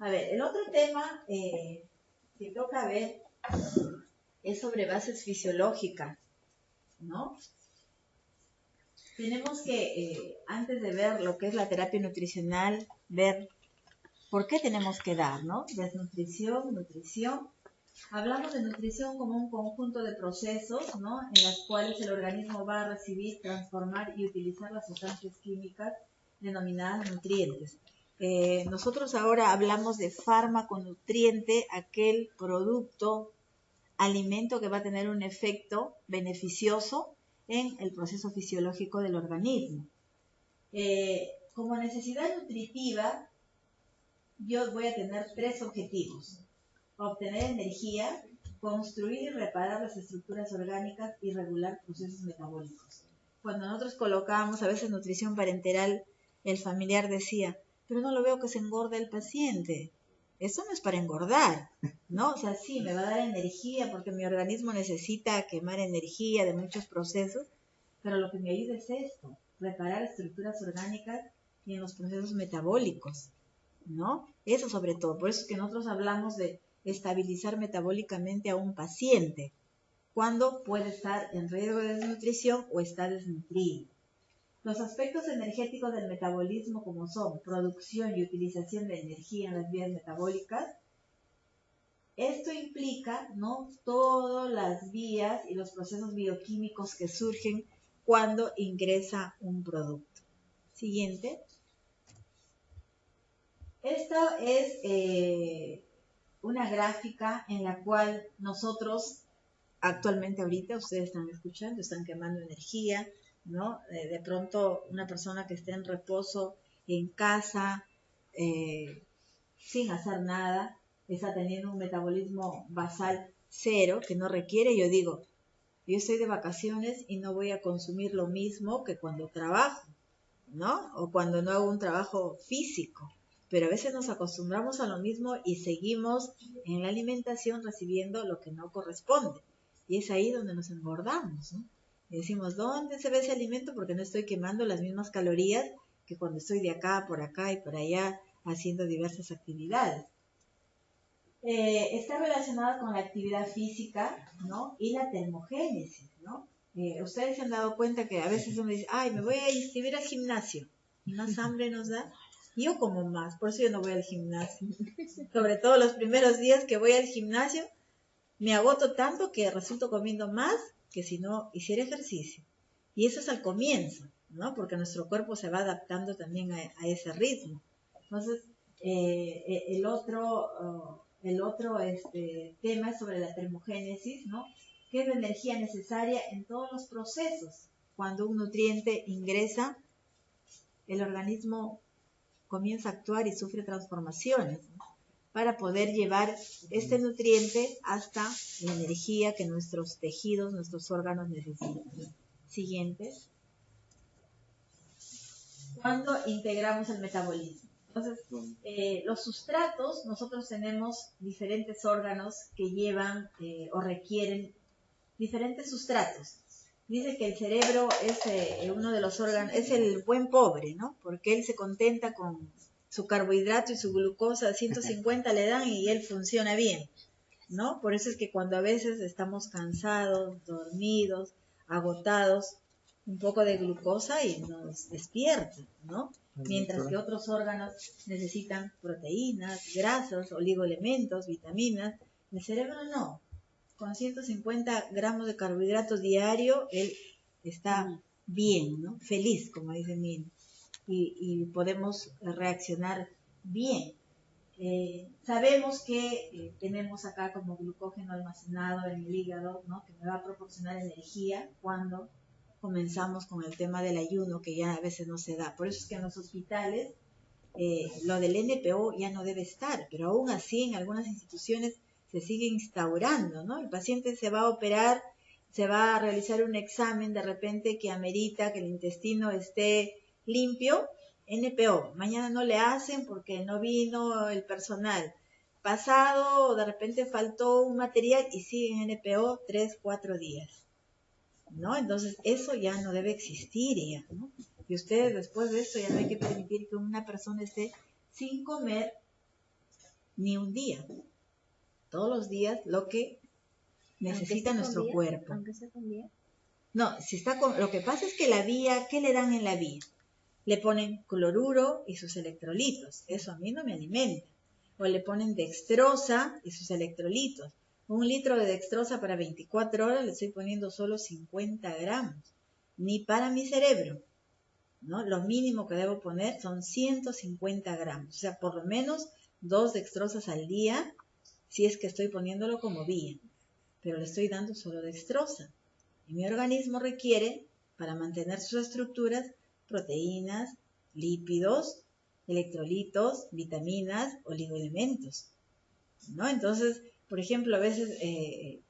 A ver, el otro tema que toca ver es sobre bases fisiológicas, ¿no? Tenemos que, antes de ver lo que es la terapia nutricional, ver por qué tenemos que dar, ¿no? Desnutrición, nutrición. Hablamos de nutrición como un conjunto de procesos, ¿no? En los cuales el organismo va a recibir, transformar y utilizar las sustancias químicas denominadas nutrientes. Nosotros ahora hablamos de fármaco nutriente, aquel producto, alimento que va a tener un efecto beneficioso en el proceso fisiológico del organismo. Como necesidad nutritiva, yo voy a tener 3 objetivos: obtener energía, construir y reparar las estructuras orgánicas y regular procesos metabólicos. Cuando nosotros colocábamos a veces nutrición parenteral, el familiar decía, pero no lo veo que se engorde el paciente. Eso no es para engordar, ¿no? O sea, sí, me va a dar energía porque mi organismo necesita quemar energía de muchos procesos, pero lo que me ayuda es esto, reparar estructuras orgánicas y en los procesos metabólicos, ¿no? Eso sobre todo. Por eso es que nosotros hablamos de estabilizar metabólicamente a un paciente cuando puede estar en riesgo de desnutrición o está desnutrido. Los aspectos energéticos del metabolismo, como son producción y utilización de energía en las vías metabólicas, esto implica, ¿no?, todas las vías y los procesos bioquímicos que surgen cuando ingresa un producto. Siguiente. Esta es una gráfica en la cual nosotros actualmente ahorita, ustedes están escuchando, están quemando energía, ¿no? De pronto una persona que esté en reposo en casa, sin hacer nada, está teniendo un metabolismo basal 0, que no requiere, yo digo, yo estoy de vacaciones y no voy a consumir lo mismo que cuando trabajo, ¿no? O cuando no hago un trabajo físico. Pero a veces nos acostumbramos a lo mismo y seguimos en la alimentación recibiendo lo que no corresponde. Y es ahí donde nos engordamos, ¿no? Y decimos, ¿dónde se ve ese alimento? Porque no estoy quemando las mismas calorías que cuando estoy de acá y por allá haciendo diversas actividades. Está relacionado con la actividad física, ¿no? Y la termogénesis, ¿no? Ustedes se han dado cuenta que a veces uno dice, ay, me voy a inscribir al gimnasio. Y más hambre nos da. Yo como más, por eso yo no voy al gimnasio. Sobre todo los primeros días que voy al gimnasio, me agoto tanto que resulto comiendo más que si no hiciera ejercicio. Y eso es al comienzo, ¿no? Porque nuestro cuerpo se va adaptando también a ese ritmo. Entonces, el otro tema es sobre la termogénesis, ¿no? Que es la energía necesaria en todos los procesos. Cuando un nutriente ingresa, el organismo comienza a actuar y sufre transformaciones, ¿no?, para poder llevar este nutriente hasta la energía que nuestros tejidos, nuestros órganos necesitan. Siguiente. Cuando integramos el metabolismo. Entonces, los sustratos, nosotros tenemos diferentes órganos que llevan o requieren diferentes sustratos. Dice que el cerebro es uno de los órganos, es el buen pobre, ¿no? Porque él se contenta con su carbohidrato y su glucosa, 150 le dan y él funciona bien, ¿no? Por eso es que cuando a veces estamos cansados, dormidos, agotados, un poco de glucosa y nos despierta, ¿no? Mientras que otros órganos necesitan proteínas, grasas, oligoelementos, vitaminas. El cerebro no. Con 150 gramos de carbohidratos diario, él está bien, ¿no? Feliz, como dice Mil. Y podemos reaccionar bien. Sabemos que tenemos acá como glucógeno almacenado en el hígado, ¿no?, que me va a proporcionar energía cuando comenzamos con el tema del ayuno, que ya a veces no se da. Por eso es que en los hospitales lo del NPO ya no debe estar, pero aún así en algunas instituciones se sigue instaurando, ¿no? El paciente se va a operar, se va a realizar un examen de repente que amerita que el intestino esté limpio, NPO. Mañana no le hacen porque no vino el personal. Pasado, de repente faltó un material y siguen NPO 3-4 días, ¿no? Entonces eso ya no debe existir ya, ¿no? Y ustedes después de esto ya no hay que permitir que una persona esté sin comer ni un día. Todos los días lo que necesita nuestro cuerpo. Aunque sea con vía. No, si está con, lo que pasa es que la vía, ¿qué le dan en la vía? Le ponen cloruro y sus electrolitos. Eso a mí no me alimenta. O le ponen dextrosa y sus electrolitos. 1 litro de dextrosa para 24 horas le estoy poniendo solo 50 gramos. Ni para mi cerebro, ¿no? Lo mínimo que debo poner son 150 gramos. O sea, por lo menos 2 dextrosas al día, si es que estoy poniéndolo como vía. Pero le estoy dando solo dextrosa. Y mi organismo requiere, para mantener sus estructuras, proteínas, lípidos, electrolitos, vitaminas, oligoelementos, ¿no? Entonces, por ejemplo, a veces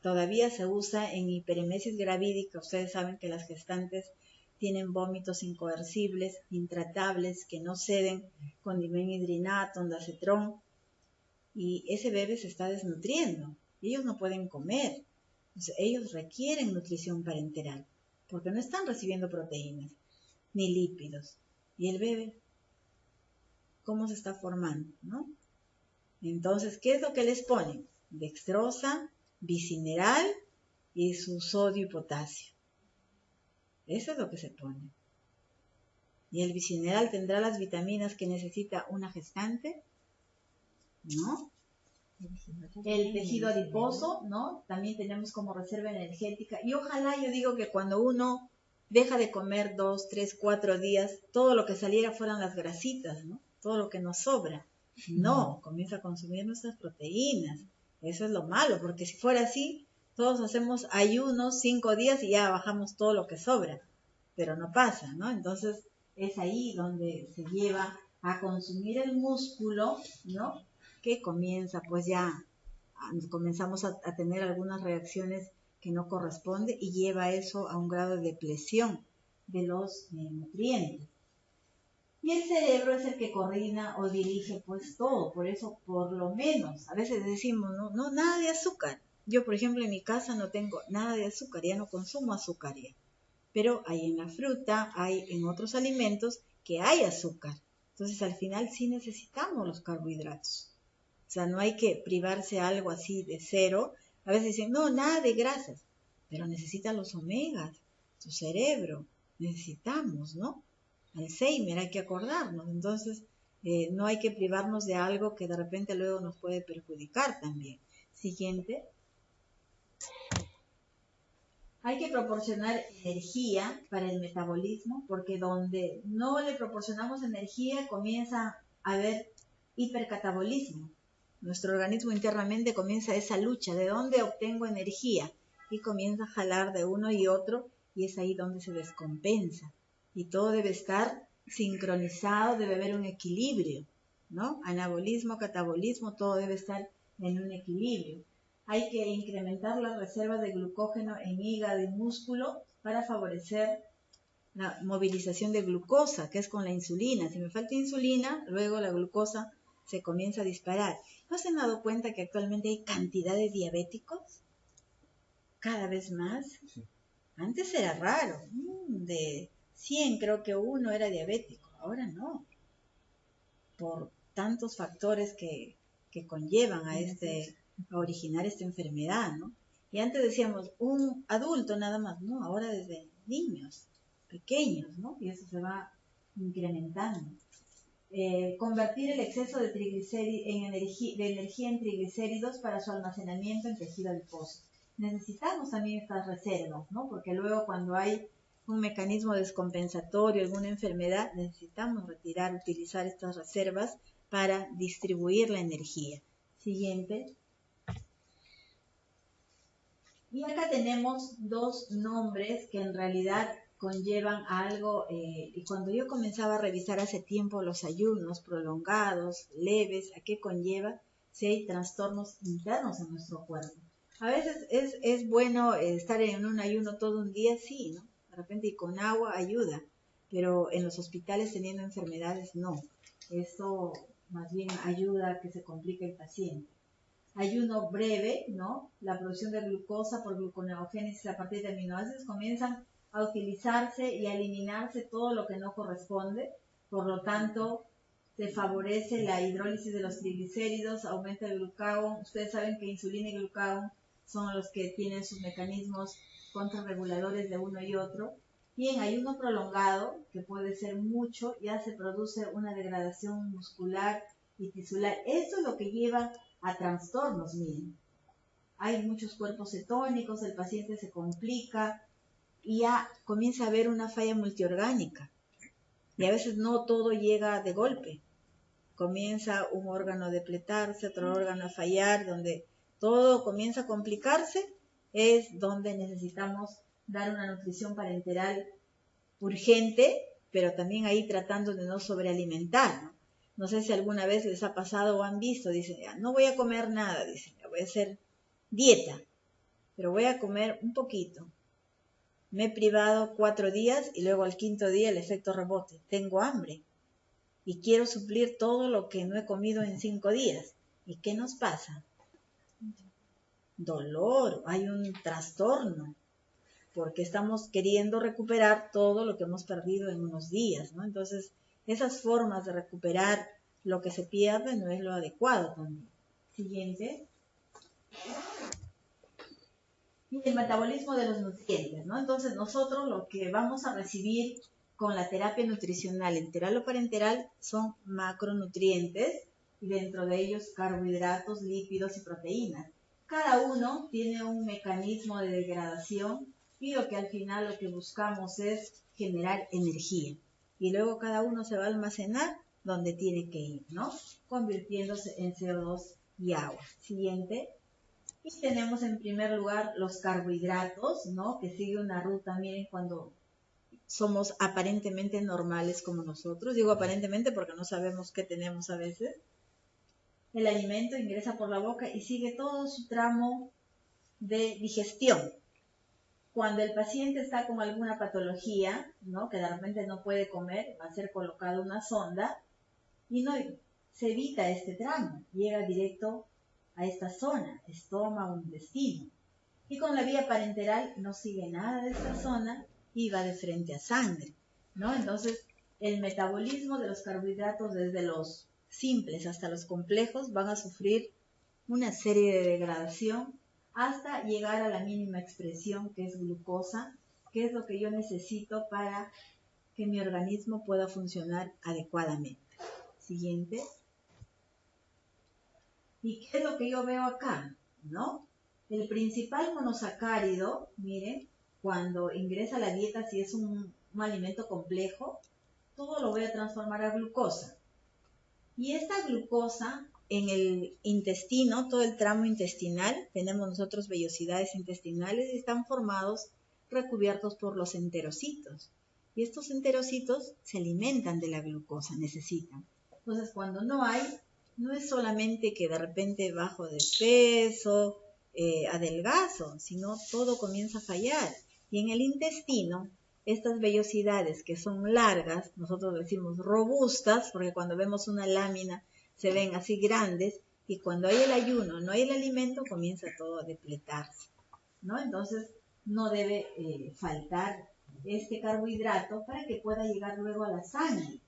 todavía se usa en hiperemesis gravídica. Ustedes saben que las gestantes tienen vómitos incoercibles, intratables, que no ceden con dimenhidrinato, ondansetron, y ese bebé se está desnutriendo. Ellos no pueden comer. Entonces, ellos requieren nutrición parenteral, porque no están recibiendo proteínas ni lípidos. ¿Y el bebé cómo se está formando, no? Entonces, ¿qué es lo que les ponen? Dextrosa, bicineral y su sodio y potasio. Eso es lo que se pone. ¿Y el bicineral tendrá las vitaminas que necesita una gestante? ¿No? El tejido adiposo, ¿no? También tenemos como reserva energética. Y ojalá, yo digo que cuando uno deja de comer 2, 3, 4 días, todo lo que saliera fueran las grasitas, ¿no? Todo lo que nos sobra. No, comienza a consumir nuestras proteínas. Eso es lo malo, porque si fuera así, todos hacemos ayunos 5 días y ya bajamos todo lo que sobra. Pero no pasa, ¿no? Entonces es ahí donde se lleva a consumir el músculo, ¿no? Que comienza pues ya, comenzamos a tener algunas reacciones que no corresponden y lleva eso a un grado de depresión de los nutrientes. Y el cerebro es el que coordina o dirige pues todo, por eso por lo menos, a veces decimos, no, nada de azúcar. Yo, por ejemplo, en mi casa no tengo nada de azúcar, ya no consumo azúcar ya. Pero hay en la fruta, hay en otros alimentos que hay azúcar. Entonces al final sí necesitamos los carbohidratos. O sea, no hay que privarse algo así de cero. A veces dicen, no, nada de grasas, pero necesitan los omegas, tu cerebro, necesitamos, ¿no? Alzheimer, hay que acordarnos. Entonces, no hay que privarnos de algo que de repente luego nos puede perjudicar también. Siguiente. Hay que proporcionar energía para el metabolismo, porque donde no le proporcionamos energía comienza a haber hipercatabolismo. Nuestro organismo internamente comienza esa lucha, ¿de dónde obtengo energía? Y comienza a jalar de uno y otro, y es ahí donde se descompensa. Y todo debe estar sincronizado, debe haber un equilibrio, ¿no? Anabolismo, catabolismo, todo debe estar en un equilibrio. Hay que incrementar las reservas de glucógeno en hígado y músculo para favorecer la movilización de glucosa, que es con la insulina. Si me falta insulina, luego la glucosa se comienza a disparar. ¿No se han dado cuenta que actualmente hay cantidad de diabéticos? Cada vez más. Sí. Antes era raro. De 100 creo que uno era diabético. Ahora no. Por tantos factores que conllevan a originar esta enfermedad, ¿no? Y antes decíamos, un adulto nada más, ¿no? Ahora desde niños, pequeños, ¿no? Y eso se va incrementando. Convertir el exceso de energía en triglicéridos para su almacenamiento en tejido adiposo. Necesitamos también estas reservas, ¿no? Porque luego cuando hay un mecanismo descompensatorio, alguna enfermedad, necesitamos utilizar estas reservas para distribuir la energía. Siguiente. Y acá tenemos 2 nombres que en realidad conllevan a algo, y cuando yo comenzaba a revisar hace tiempo los ayunos prolongados, leves, ¿a qué conlleva? Si hay trastornos internos en nuestro cuerpo. A veces es bueno estar en un ayuno todo un día, sí, ¿no? De repente y con agua ayuda, pero en los hospitales teniendo enfermedades no. Esto más bien ayuda a que se complique el paciente. Ayuno breve, ¿no? La producción de glucosa por gluconeogénesis a partir de aminoácidos comienzan a utilizarse y a eliminarse todo lo que no corresponde. Por lo tanto, se favorece la hidrólisis de los triglicéridos, aumenta el glucagón. Ustedes saben que insulina y glucagón son los que tienen sus mecanismos contrarreguladores de uno y otro. Y en ayuno prolongado, que puede ser mucho, ya se produce una degradación muscular y tisular. Esto es lo que lleva a trastornos, miren. Hay muchos cuerpos cetónicos, el paciente se complica y ya comienza a haber una falla multiorgánica. Y a veces no todo llega de golpe. Comienza un órgano a depletarse, otro órgano a fallar, donde todo comienza a complicarse, es donde necesitamos dar una nutrición parenteral urgente, pero también ahí tratando de no sobrealimentar, ¿no? No sé si alguna vez les ha pasado o han visto, dicen, no voy a comer nada, dicen, voy a hacer dieta, pero voy a comer un poquito. Me he privado 4 días y luego al 5.º día el efecto rebote. Tengo hambre y quiero suplir todo lo que no he comido en 5 días. ¿Y qué nos pasa? Dolor, hay un trastorno, porque estamos queriendo recuperar todo lo que hemos perdido en unos días, ¿no? Entonces, esas formas de recuperar lo que se pierde no es lo adecuado también. Siguiente. Y el metabolismo de los nutrientes, ¿no? Entonces, nosotros lo que vamos a recibir con la terapia nutricional enteral o parenteral son macronutrientes, y dentro de ellos carbohidratos, lípidos y proteínas. Cada uno tiene un mecanismo de degradación y lo que al final lo que buscamos es generar energía. Y luego cada uno se va a almacenar donde tiene que ir, ¿no? Convirtiéndose en CO2 y agua. Siguiente. Y tenemos en primer lugar los carbohidratos, ¿no? Que sigue una ruta, miren, cuando somos aparentemente normales como nosotros. Digo aparentemente porque no sabemos qué tenemos a veces. El alimento ingresa por la boca y sigue todo su tramo de digestión. Cuando el paciente está con alguna patología, ¿no? Que de repente no puede comer, va a ser colocada una sonda y no se evita este tramo, llega directo a esta zona, estómago, intestino. Y con la vía parenteral no sigue nada de esta zona y va de frente a sangre, ¿no? Entonces, el metabolismo de los carbohidratos, desde los simples hasta los complejos, van a sufrir una serie de degradación hasta llegar a la mínima expresión, que es glucosa, que es lo que yo necesito para que mi organismo pueda funcionar adecuadamente. Siguiente. ¿Y qué es lo que yo veo acá? ¿No? El principal monosacárido, miren, cuando ingresa a la dieta, si es un alimento complejo, todo lo voy a transformar a glucosa. Y esta glucosa en el intestino, todo el tramo intestinal, tenemos nosotros vellosidades intestinales y están formados, recubiertos por los enterocitos. Y estos enterocitos se alimentan de la glucosa, necesitan. Entonces, cuando no hay, no es solamente que de repente bajo de peso, adelgazo, sino todo comienza a fallar. Y en el intestino, estas vellosidades que son largas, nosotros decimos robustas, porque cuando vemos una lámina se ven así grandes, y cuando hay el ayuno, no hay el alimento, comienza todo a depletarse, ¿no? Entonces, no debe faltar este carbohidrato para que pueda llegar luego a la sangre.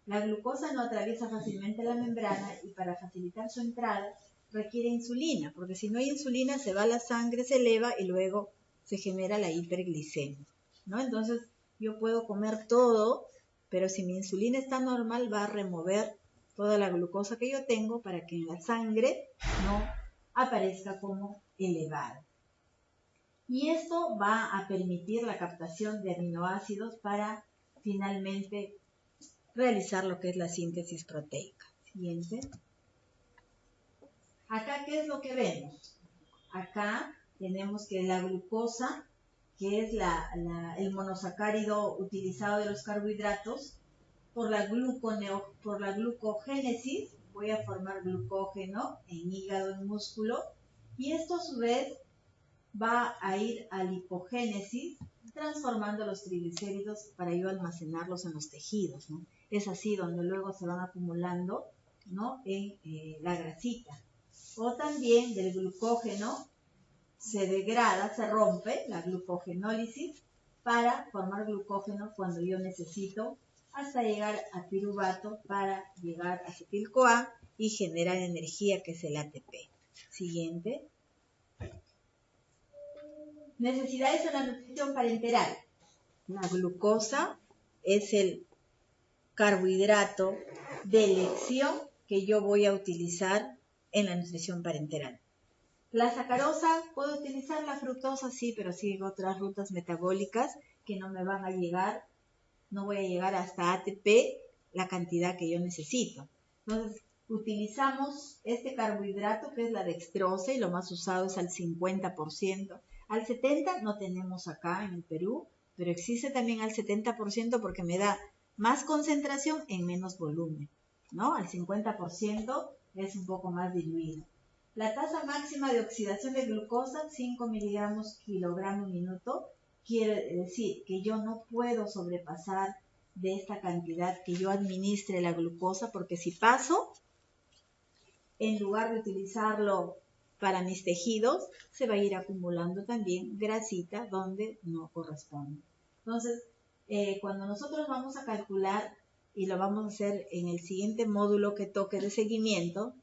La glucosa no atraviesa fácilmente la membrana y para facilitar su entrada requiere insulina, porque si no hay insulina se va a la sangre, se eleva y luego se genera la hiperglicemia, ¿no? Entonces yo puedo comer todo, pero si mi insulina está normal va a remover toda la glucosa que yo tengo para que en la sangre no aparezca como elevada. Y esto va a permitir la captación de aminoácidos para finalmente realizar lo que es la síntesis proteica. Siguiente. Acá, ¿qué es lo que vemos? Acá tenemos que la glucosa, que es el monosacárido utilizado de los carbohidratos, por la glucogénesis, voy a formar glucógeno en hígado, en músculo, y esto a su vez va a ir a lipogénesis, transformando los triglicéridos para yo almacenarlos en los tejidos, ¿no? Es así donde luego se van acumulando, ¿no? En la grasita. O también del glucógeno se degrada, se rompe la glucogenólisis para formar glucógeno cuando yo necesito hasta llegar a piruvato para llegar a acetil-CoA y generar energía, que es el ATP. Siguiente. Necesidades de la nutrición parenteral. La glucosa es el carbohidrato de elección que yo voy a utilizar en la nutrición parenteral. La sacarosa, puedo utilizar la fructosa, sí, pero sigo otras rutas metabólicas que no me van a llegar, no voy a llegar hasta ATP la cantidad que yo necesito. Entonces, utilizamos este carbohidrato que es la dextrosa y lo más usado es al 50%. Al 70% no tenemos acá en el Perú, pero existe también al 70% porque me da más concentración en menos volumen, ¿no? Al 50% es un poco más diluido. La tasa máxima de oxidación de glucosa, 5 miligramos kilogramo minuto, quiere decir que yo no puedo sobrepasar de esta cantidad que yo administre la glucosa, porque si paso, en lugar de utilizarlo para mis tejidos, se va a ir acumulando también grasita donde no corresponde. Entonces, cuando nosotros vamos a calcular, y lo vamos a hacer en el siguiente módulo que toque de seguimiento,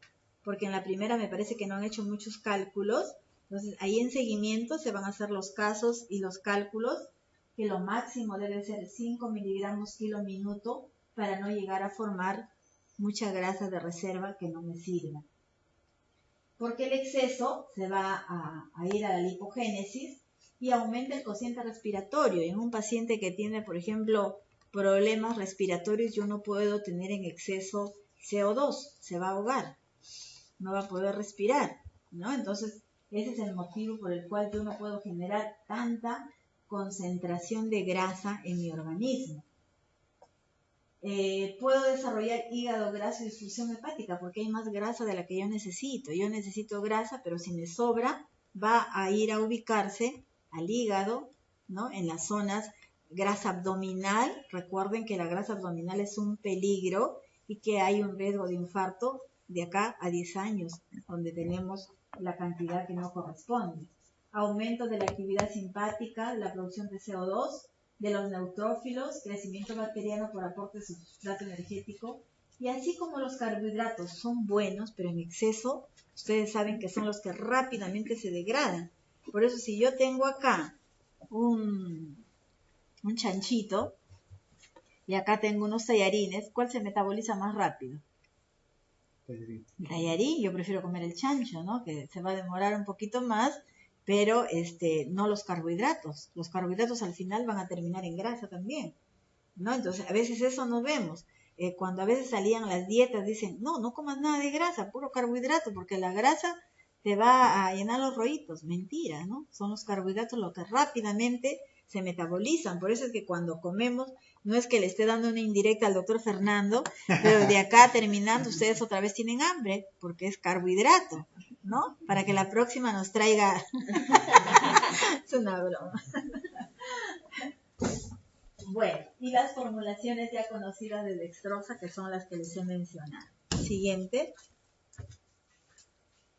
porque en la primera me parece que no han hecho muchos cálculos, entonces ahí en seguimiento se van a hacer los casos y los cálculos, que lo máximo debe ser 5 miligramos kilo minuto para no llegar a formar mucha grasa de reserva que no me sirva. Porque el exceso se va a ir a la lipogénesis y aumenta el cociente respiratorio. En un paciente que tiene, por ejemplo, problemas respiratorios, yo no puedo tener en exceso CO2, se va a ahogar, no va a poder respirar, ¿no? Entonces, ese es el motivo por el cual yo no puedo generar tanta concentración de grasa en mi organismo. Puedo desarrollar hígado graso y disfunción hepática porque hay más grasa de la que yo necesito. Yo necesito grasa, pero si me sobra, va a ir a ubicarse al hígado, ¿no? En las zonas grasa abdominal. Recuerden que la grasa abdominal es un peligro y que hay un riesgo de infarto de acá a 10 años, donde tenemos la cantidad que no corresponde. Aumento de la actividad simpática, la producción de CO2, de los neutrófilos, crecimiento bacteriano por aporte de sustrato energético, y así como los carbohidratos son buenos, pero en exceso, ustedes saben que son los que rápidamente se degradan. Por eso si yo tengo acá un chanchito, y acá tengo unos tallarines, ¿cuál se metaboliza más rápido? El tallarín. Yo prefiero comer el chancho, ¿no? Que se va a demorar un poquito más, pero no los carbohidratos. Los carbohidratos al final van a terminar en grasa también, ¿no? Entonces, a veces eso no vemos. Cuando a veces salían las dietas, dicen, no comas nada de grasa, puro carbohidrato, porque la grasa te va a llenar los rollitos. Mentira, ¿no? Son los carbohidratos los que rápidamente se metabolizan. Por eso es que cuando comemos, no es que le esté dando una indirecta al doctor Fernando, pero de acá terminando ustedes otra vez tienen hambre, porque es carbohidrato, ¿no? Para que la próxima nos traiga... Es una broma. Bueno, y las formulaciones ya conocidas de dextrosa, que son las que les he mencionado. Siguiente.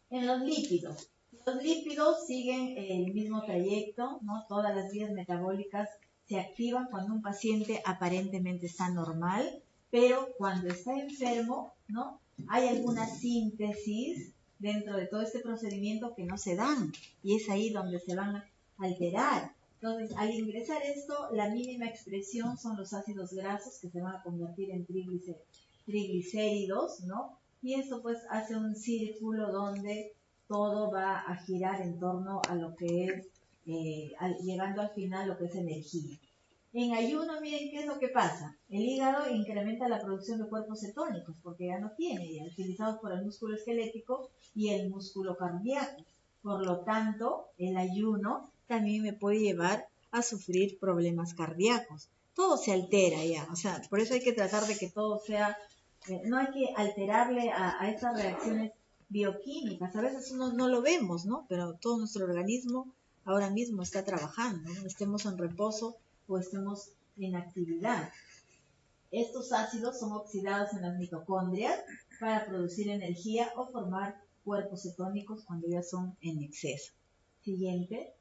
En los lípidos. Los lípidos siguen el mismo trayecto, ¿no? Todas las vías metabólicas se activan cuando un paciente aparentemente está normal, pero cuando está enfermo, ¿no? Hay alguna síntesis dentro de todo este procedimiento que no se dan, y es ahí donde se van a alterar. Entonces, al ingresar esto, la mínima expresión son los ácidos grasos que se van a convertir en triglicéridos, ¿no? Y esto pues hace un círculo donde todo va a girar en torno a lo que es, llegando al final lo que es energía. En ayuno, miren qué es lo que pasa. El hígado incrementa la producción de cuerpos cetónicos porque ya no tiene, ya utilizados por el músculo esquelético y el músculo cardíaco. Por lo tanto, el ayuno también me puede llevar a sufrir problemas cardíacos. Todo se altera ya, o sea, por eso hay que tratar de que todo sea, no hay que alterarle a estas reacciones bioquímicas. A veces uno no lo vemos, ¿no? Pero todo nuestro organismo ahora mismo está trabajando, ¿no? Estemos en reposo o estemos en actividad. Estos ácidos son oxidados en las mitocondrias para producir energía o formar cuerpos cetónicos cuando ya son en exceso. Siguiente.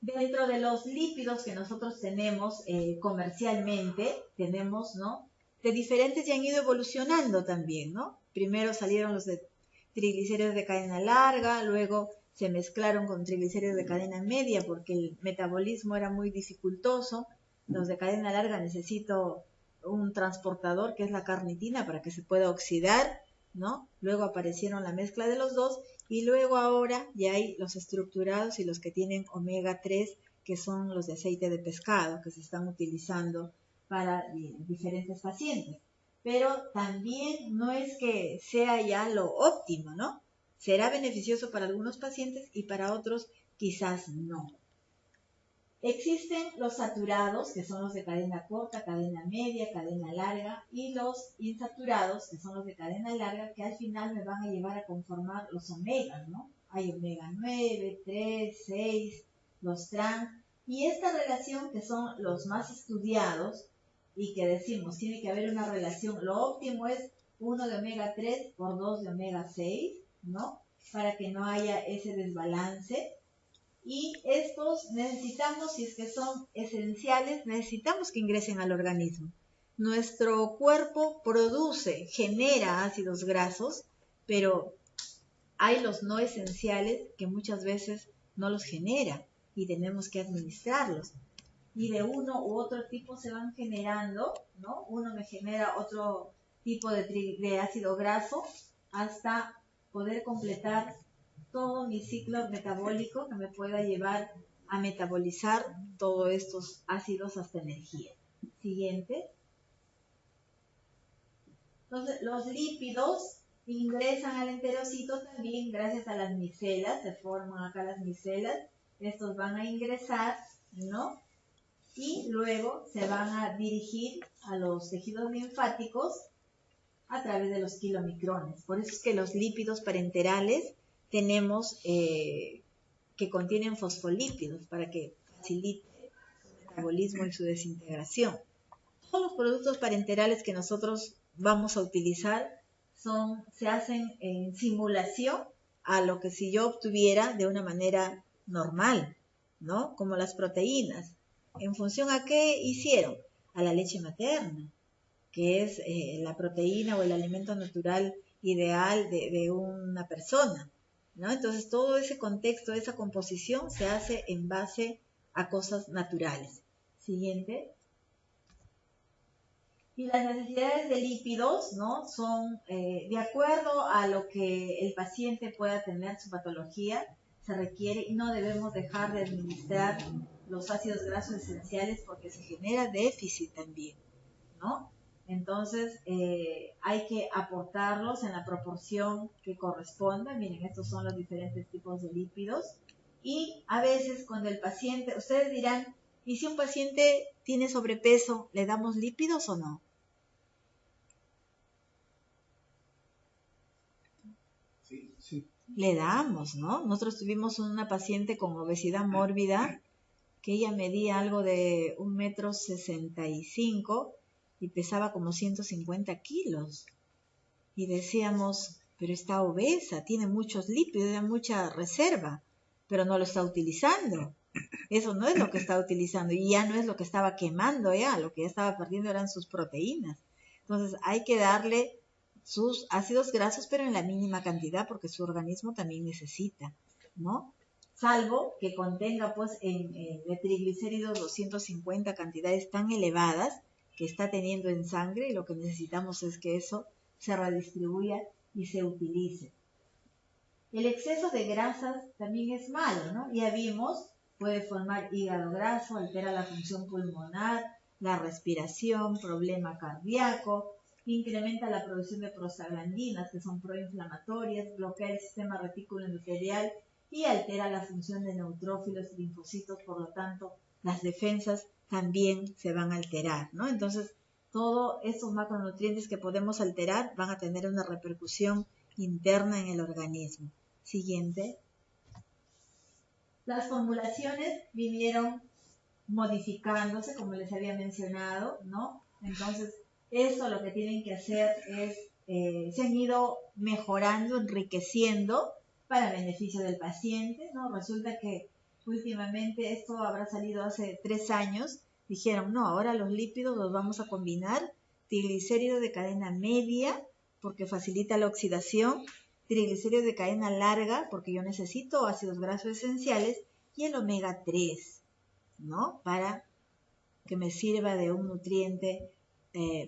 Dentro de los lípidos que nosotros tenemos comercialmente, tenemos, ¿no? De diferentes y han ido evolucionando también, ¿no? Primero salieron los de triglicéridos de cadena larga, luego se mezclaron con triglicéridos de cadena media porque el metabolismo era muy dificultoso. Los de cadena larga necesito un transportador que es la carnitina para que se pueda oxidar, ¿no? Luego aparecieron la mezcla de los dos y luego ahora ya hay los estructurados y los que tienen omega 3, que son los de aceite de pescado, que se están utilizando para diferentes pacientes. Pero también no es que sea ya lo óptimo, ¿no? Será beneficioso para algunos pacientes y para otros quizás no. Existen los saturados, que son los de cadena corta, cadena media, cadena larga, y los insaturados, que son los de cadena larga, que al final me van a llevar a conformar los omegas, ¿no? Hay omega 9, 3, 6, los trans, y esta relación, que son los más estudiados, y que decimos, tiene que haber una relación, lo óptimo es 1 de omega 3 por 2 de omega 6, ¿no? Para que no haya ese desbalance. Y estos necesitamos, si es que son esenciales, necesitamos que ingresen al organismo. Nuestro cuerpo produce, genera ácidos grasos, pero hay los no esenciales que muchas veces no los genera y tenemos que administrarlos. Y de uno u otro tipo se van generando, ¿no? Uno me genera otro tipo de ácido graso hasta poder completar todo mi ciclo metabólico que me pueda llevar a metabolizar todos estos ácidos hasta energía. Siguiente. Entonces, los lípidos ingresan al enterocito también gracias a las micelas, se forman acá las micelas, estos van a ingresar, ¿no? Y luego se van a dirigir a los tejidos linfáticos a través de los kilomicrones. Por eso es que los lípidos parenterales tenemos que contienen fosfolípidos para que facilite su metabolismo y su desintegración. Todos los productos parenterales que nosotros vamos a utilizar se hacen en simulación a lo que si yo obtuviera de una manera normal, ¿no? Como las proteínas. ¿En función a qué hicieron? A la leche materna, que es la proteína o el alimento natural ideal de una persona, ¿no? Entonces todo ese contexto, esa composición se hace en base a cosas naturales. Siguiente. Y las necesidades de lípidos, ¿no? Son de acuerdo a lo que el paciente pueda tener, su patología, se requiere y no debemos dejar de administrar los ácidos grasos esenciales porque se genera déficit también, ¿no? Entonces hay que aportarlos en la proporción que corresponda. Miren, estos son los diferentes tipos de lípidos. Y a veces cuando el paciente, ustedes dirán, ¿y si un paciente tiene sobrepeso, le damos lípidos o no? Sí. Le damos, ¿no? Nosotros tuvimos una paciente con obesidad mórbida que ella medía algo de 1,65 m y pesaba como 150 kilos. Y decíamos, pero está obesa, tiene muchos lípidos, tiene mucha reserva, pero no lo está utilizando. Eso no es lo que está utilizando y ya no es lo que estaba quemando ya, lo que ya estaba perdiendo eran sus proteínas. Entonces hay que darle sus ácidos grasos, pero en la mínima cantidad porque su organismo también necesita, ¿no? Salvo que contenga pues de triglicéridos 250 cantidades tan elevadas que está teniendo en sangre y lo que necesitamos es que eso se redistribuya y se utilice. El exceso de grasas también es malo, ¿no? Ya vimos, puede formar hígado graso, altera la función pulmonar, la respiración, problema cardíaco, incrementa la producción de prostaglandinas, que son proinflamatorias, bloquea el sistema retículo endotelial y altera la función de neutrófilos y linfocitos, por lo tanto, las defensas también se van a alterar, ¿no? Entonces, todos estos macronutrientes que podemos alterar van a tener una repercusión interna en el organismo. Siguiente. Las formulaciones vinieron modificándose, como les había mencionado, ¿no? Entonces, esto lo que tienen que hacer es, se han ido mejorando, enriqueciendo para beneficio del paciente, ¿no? Resulta que últimamente, esto habrá salido hace 3 años, dijeron, no, ahora los lípidos los vamos a combinar, triglicéridos de cadena media, porque facilita la oxidación, triglicéridos de cadena larga, porque yo necesito ácidos grasos esenciales, y el omega 3, ¿no? Para que me sirva de un nutriente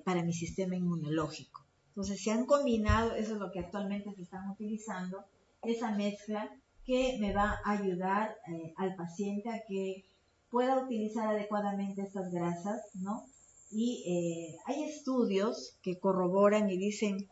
para mi sistema inmunológico. Entonces se han combinado, eso es lo que actualmente se están utilizando, esa mezcla que me va a ayudar al paciente a que pueda utilizar adecuadamente estas grasas, ¿no? Y hay estudios que corroboran y dicen,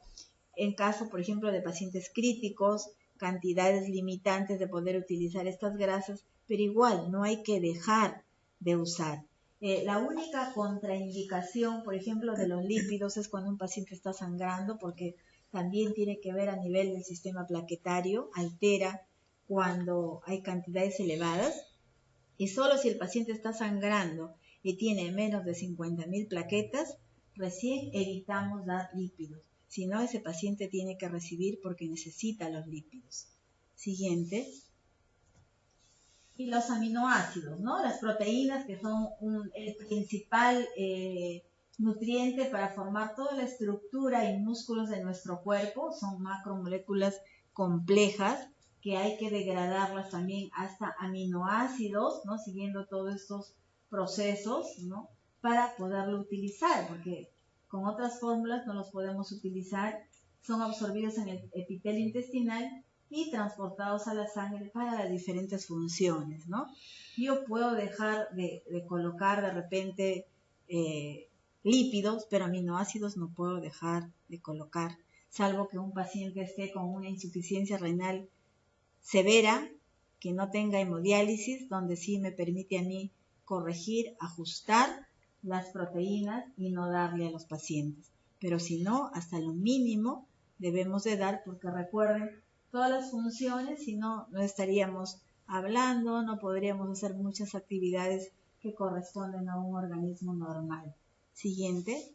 en caso, por ejemplo, de pacientes críticos, cantidades limitantes de poder utilizar estas grasas, pero igual no hay que dejar de usar. La única contraindicación, por ejemplo, de los lípidos es cuando un paciente está sangrando, porque también tiene que ver a nivel del sistema plaquetario, altera cuando hay cantidades elevadas, y solo si el paciente está sangrando y tiene menos de 50.000 plaquetas, recién evitamos dar lípidos. Si no, ese paciente tiene que recibir porque necesita los lípidos. Siguiente. Y los aminoácidos, ¿no? Las proteínas, que son el principal nutriente para formar toda la estructura y músculos de nuestro cuerpo, son macromoléculas complejas que hay que degradarlas también hasta aminoácidos, ¿no? Siguiendo todos estos procesos, ¿no? Para poderlo utilizar, porque con otras fórmulas no los podemos utilizar, son absorbidos en el epitelio intestinal y transportados a la sangre para las diferentes funciones, ¿no? Yo puedo dejar de colocar de repente lípidos, pero aminoácidos no puedo dejar de colocar, salvo que un paciente esté con una insuficiencia renal severa, que no tenga hemodiálisis, donde sí me permite a mí corregir, ajustar las proteínas y no darle a los pacientes. Pero si no, hasta lo mínimo debemos de dar, porque recuerden, todas las funciones, si no, no estaríamos hablando, no podríamos hacer muchas actividades que corresponden a un organismo normal. Siguiente.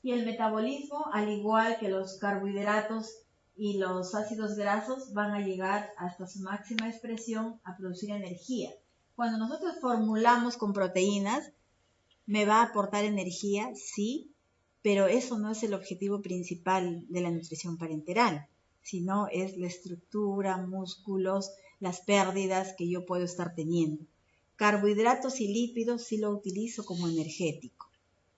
Y el metabolismo, al igual que los carbohidratos y los ácidos grasos, van a llegar hasta su máxima expresión a producir energía. Cuando nosotros formulamos con proteínas, ¿me va a aportar energía? Sí, pero eso no es el objetivo principal de la nutrición parenteral, sino es la estructura, músculos, las pérdidas que yo puedo estar teniendo. Carbohidratos y lípidos sí lo utilizo como energético.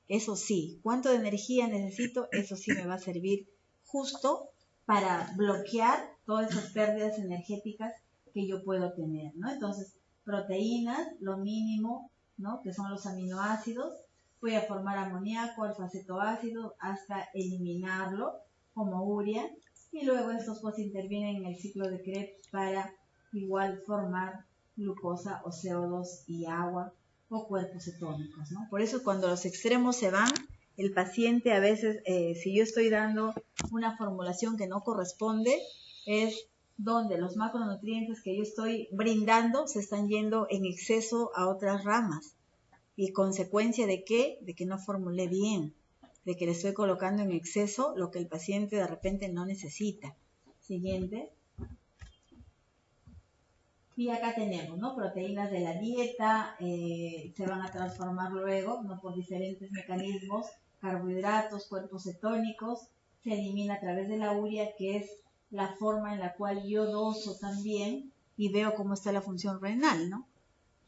Eso sí, ¿cuánto de energía necesito? Eso sí me va a servir justo para bloquear todas esas pérdidas energéticas que yo puedo tener, ¿no? Entonces, proteínas, lo mínimo, ¿no? Que son los aminoácidos. Voy a formar amoníaco, alfa-cetoácido, hasta eliminarlo como urea. Y luego estos pues intervienen en el ciclo de Krebs para igual formar glucosa o CO2 y agua o cuerpos cetónicos, ¿no? Por eso cuando los extremos se van, el paciente a veces, si yo estoy dando una formulación que no corresponde, es donde los macronutrientes que yo estoy brindando se están yendo en exceso a otras ramas. ¿Y consecuencia de qué? De que no formulé bien, de que le estoy colocando en exceso lo que el paciente de repente no necesita. Siguiente. Y acá tenemos, ¿no? Proteínas de la dieta, se van a transformar luego, ¿no? Por diferentes mecanismos, carbohidratos, cuerpos cetónicos, se elimina a través de la urea, que es la forma en la cual yo doso también y veo cómo está la función renal, ¿no?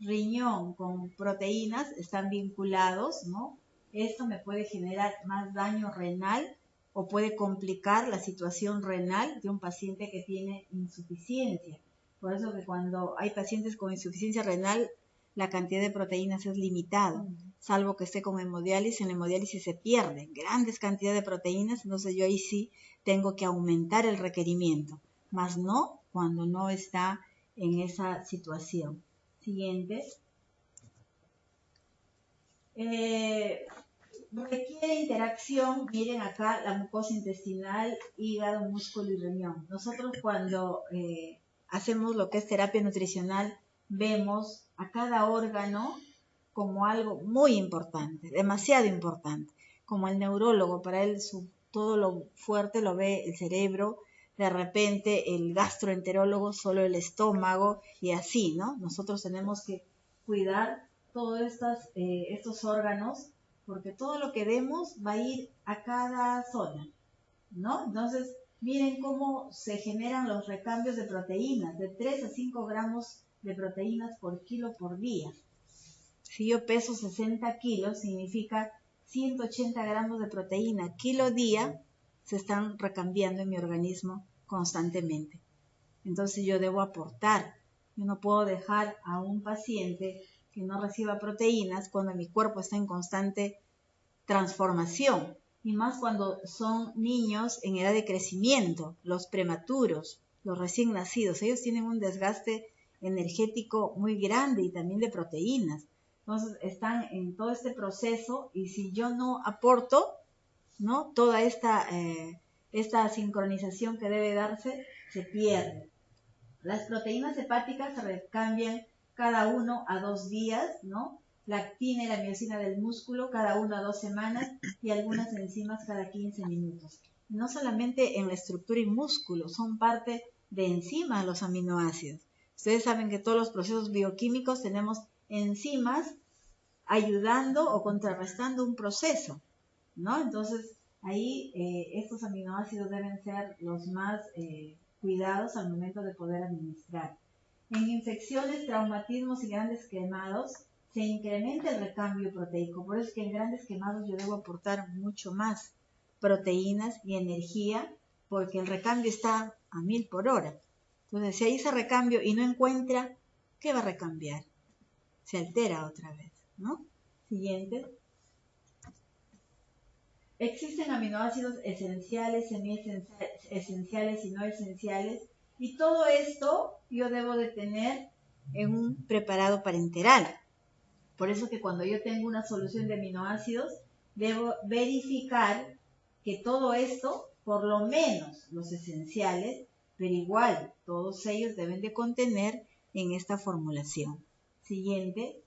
Riñón con proteínas están vinculados, ¿no? Esto me puede generar más daño renal o puede complicar la situación renal de un paciente que tiene insuficiencia. Por eso que cuando hay pacientes con insuficiencia renal, la cantidad de proteínas es limitada, salvo que esté con hemodiálisis. En la hemodiálisis se pierden grandes cantidades de proteínas, entonces yo ahí sí tengo que aumentar el requerimiento, más no cuando no está en esa situación. Siguiente. Requiere interacción, miren acá, la mucosa intestinal, hígado, músculo y riñón. Nosotros cuando hacemos lo que es terapia nutricional, vemos a cada órgano como algo muy importante, demasiado importante. Como el neurólogo, para él todo lo fuerte lo ve el cerebro, de repente el gastroenterólogo solo el estómago y así, ¿no? Nosotros tenemos que cuidar todos estos órganos porque todo lo que vemos va a ir a cada zona, ¿no? Entonces, miren cómo se generan los recambios de proteínas, de 3 a 5 gramos de proteínas por kilo por día. Si yo peso 60 kilos, significa 180 gramos de proteína kilo día se están recambiando en mi organismo constantemente. Entonces yo debo aportar. Yo no puedo dejar a un paciente que no reciba proteínas cuando mi cuerpo está en constante transformación. Y más cuando son niños en edad de crecimiento, los prematuros, los recién nacidos. Ellos tienen un desgaste energético muy grande y también de proteínas. Entonces están en todo este proceso y si yo no aporto, ¿no? Toda esta sincronización que debe darse se pierde. Las proteínas hepáticas se recambian cada 1 a 2 días, ¿no? La actina y la miosina del músculo cada 1 a 2 semanas y algunas enzimas cada 15 minutos. No solamente en la estructura y músculo, son parte de enzimas los aminoácidos. Ustedes saben que todos los procesos bioquímicos tenemos enzimas ayudando o contrarrestando un proceso, ¿no? Entonces, ahí estos aminoácidos deben ser los más cuidados al momento de poder administrar. En infecciones, traumatismos y grandes quemados, se incrementa el recambio proteico. Por eso es que en grandes quemados yo debo aportar mucho más proteínas y energía, porque el recambio está a 1000 por hora. Entonces, si hay ese recambio y no encuentra, ¿qué va a recambiar? Se altera otra vez, ¿no? Siguiente. Existen aminoácidos esenciales, semiesenciales y no esenciales. Y todo esto yo debo de tener en un preparado parenteral. Por eso que cuando yo tengo una solución de aminoácidos, debo verificar que todo esto, por lo menos los esenciales, pero igual todos ellos deben de contener en esta formulación. Siguiente.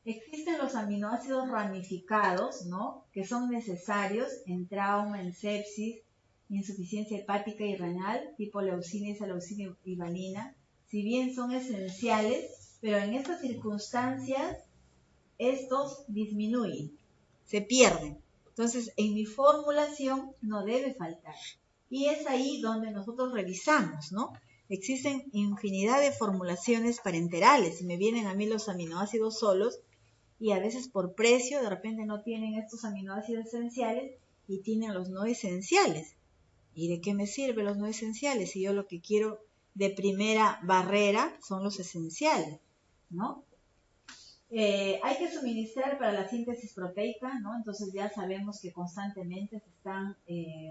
Existen los aminoácidos ramificados, ¿no? Que son necesarios en trauma, en sepsis, insuficiencia hepática y renal, tipo leucina, isoleucina y valina. Si bien son esenciales, pero en estas circunstancias estos disminuyen, se pierden. Entonces, en mi formulación no debe faltar. Y es ahí donde nosotros revisamos, ¿no? Existen infinidad de formulaciones parenterales. Si me vienen a mí los aminoácidos solos, y a veces por precio, de repente no tienen estos aminoácidos esenciales y tienen los no esenciales. ¿Y de qué me sirven los no esenciales? Si yo lo que quiero de primera barrera son los esenciales, ¿no? Hay que suministrar para la síntesis proteica, ¿no? Entonces ya sabemos que constantemente se están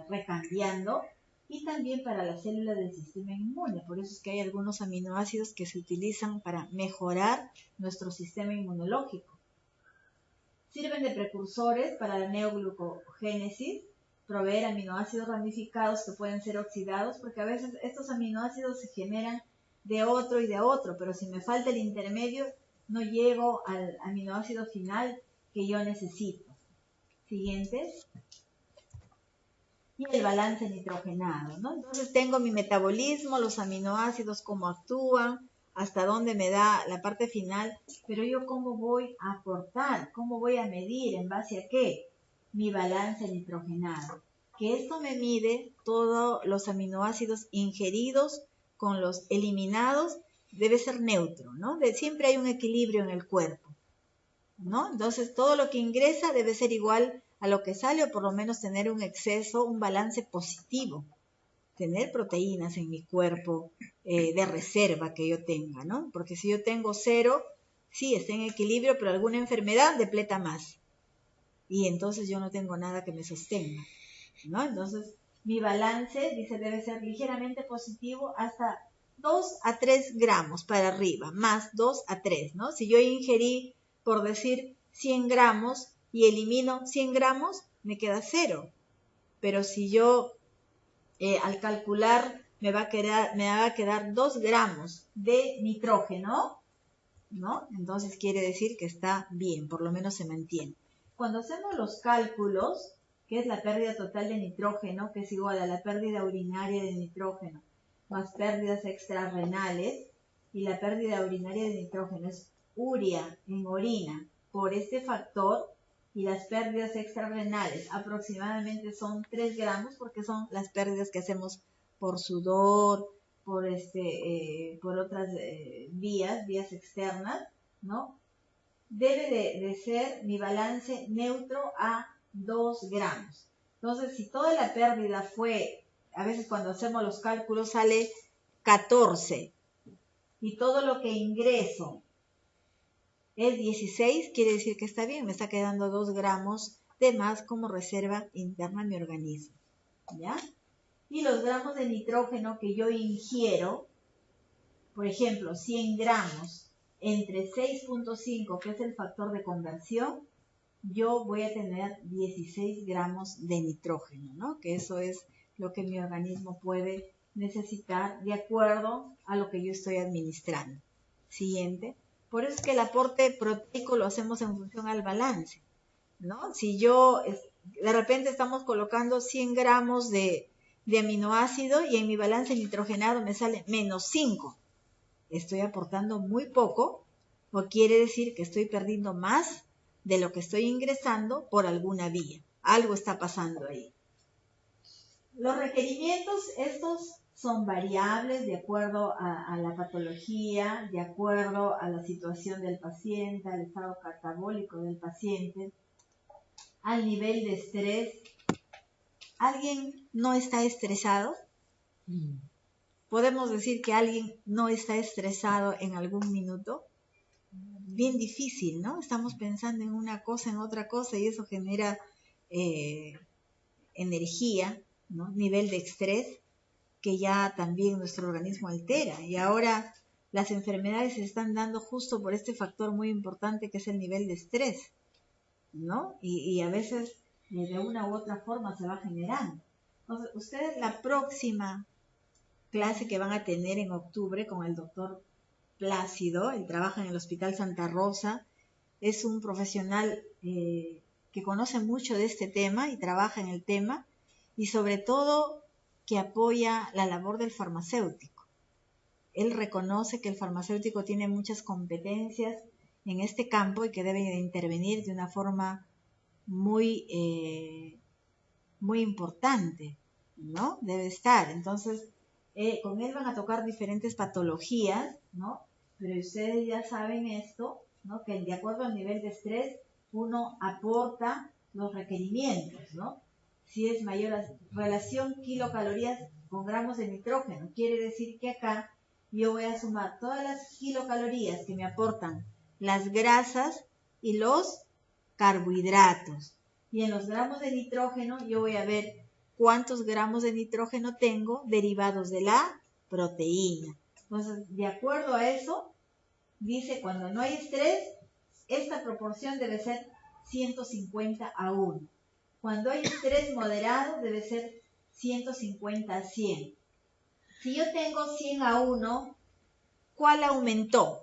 recambiando y también para las células del sistema inmune. Por eso es que hay algunos aminoácidos que se utilizan para mejorar nuestro sistema inmunológico. Sirven de precursores para la neoglucogénesis, proveer aminoácidos ramificados que pueden ser oxidados, porque a veces estos aminoácidos se generan de otro y de otro, pero si me falta el intermedio, no llego al aminoácido final que yo necesito. Siguiente. Y el balance nitrogenado, ¿no? Entonces tengo mi metabolismo, los aminoácidos, cómo actúan, hasta dónde me da la parte final, pero yo cómo voy a aportar, cómo voy a medir, en base a qué, mi balance nitrogenado, que esto me mide todos los aminoácidos ingeridos con los eliminados, debe ser neutro, ¿no? Siempre hay un equilibrio en el cuerpo, ¿no? Entonces todo lo que ingresa debe ser igual a lo que sale o por lo menos tener un exceso, un balance positivo. Tener proteínas en mi cuerpo de reserva que yo tenga, ¿no? Porque si yo tengo 0, sí, está en equilibrio, pero alguna enfermedad depleta más. Y entonces yo no tengo nada que me sostenga, ¿no? Entonces, mi balance, dice, debe ser ligeramente positivo hasta 2 a 3 gramos para arriba, más 2 a 3, ¿no? Si yo ingerí, por decir, 100 gramos y elimino 100 gramos, me queda 0. Pero si yo al calcular me va a quedar 2 gramos de nitrógeno, ¿no? Entonces quiere decir que está bien, por lo menos se mantiene. Cuando hacemos los cálculos, que es la pérdida total de nitrógeno, que es igual a la pérdida urinaria de nitrógeno, más pérdidas extrarrenales, y la pérdida urinaria de nitrógeno es urea en orina por este factor, y las pérdidas extrarrenales aproximadamente son 3 gramos, porque son las pérdidas que hacemos por sudor, por otras vías externas, ¿no? Debe de ser mi balance neutro a 2 gramos. Entonces, si toda la pérdida fue, a veces cuando hacemos los cálculos sale 14, y todo lo que ingreso es 16, quiere decir que está bien, me está quedando 2 gramos de más como reserva interna a mi organismo, ¿ya? Y los gramos de nitrógeno que yo ingiero, por ejemplo, 100 gramos entre 6.5, que es el factor de conversión, yo voy a tener 16 gramos de nitrógeno, ¿no? Que eso es lo que mi organismo puede necesitar de acuerdo a lo que yo estoy administrando. Siguiente. Por eso es que el aporte proteico lo hacemos en función al balance, ¿no? Si yo, de repente estamos colocando 100 gramos de aminoácido y en mi balance nitrogenado me sale menos 5. Estoy aportando muy poco, o quiere decir que estoy perdiendo más de lo que estoy ingresando por alguna vía. Algo está pasando ahí. Los requerimientos, estos son variables de acuerdo a la patología, de acuerdo a la situación del paciente, al estado catabólico del paciente, al nivel de estrés. ¿Alguien no está estresado? ¿Podemos decir que alguien no está estresado en algún minuto? Bien difícil, ¿no? Estamos pensando en una cosa, en otra cosa, y eso genera energía, ¿no? Nivel de estrés que ya también nuestro organismo altera. Y ahora las enfermedades se están dando justo por este factor muy importante que es el nivel de estrés, ¿no? Y a veces de una u otra forma se va generando. Entonces, ustedes la próxima clase que van a tener en octubre con el doctor Plácido, él trabaja en el Hospital Santa Rosa, es un profesional que conoce mucho de este tema y trabaja en el tema, y sobre todo que apoya la labor del farmacéutico. Él reconoce que el farmacéutico tiene muchas competencias en este campo y que debe de intervenir de una forma muy importante, ¿no? Debe estar. Entonces, con él van a tocar diferentes patologías, ¿no? Pero ustedes ya saben esto, ¿no? Que de acuerdo al nivel de estrés, uno aporta los requerimientos, ¿no? Si es mayor a relación kilocalorías con gramos de nitrógeno, quiere decir que acá yo voy a sumar todas las kilocalorías que me aportan las grasas y los carbohidratos. Y en los gramos de nitrógeno yo voy a ver cuántos gramos de nitrógeno tengo derivados de la proteína. Entonces, de acuerdo a eso, dice cuando no hay estrés, esta proporción debe ser 150:1. Cuando hay estrés moderado, debe ser 150:100. Si yo tengo 100:1, ¿cuál aumentó?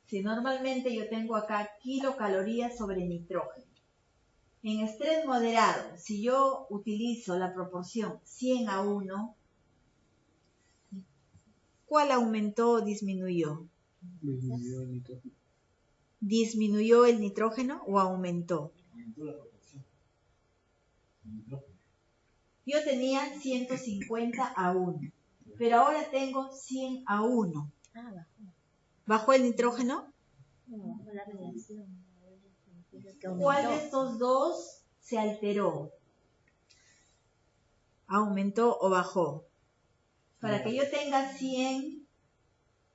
Si normalmente yo tengo acá kilocalorías sobre nitrógeno. En estrés moderado, si yo utilizo la proporción 100:1, ¿cuál aumentó o disminuyó? Disminuyó el nitrógeno. ¿Disminuyó el nitrógeno o aumentó? Aumentó la proporción. El nitrógeno. Yo tenía 150:1, pero ahora tengo 100:1. ¿Bajó el nitrógeno? No, bajó la relación. ¿Cuál de estos dos se alteró? ¿Aumentó o bajó? Para que yo tenga 100,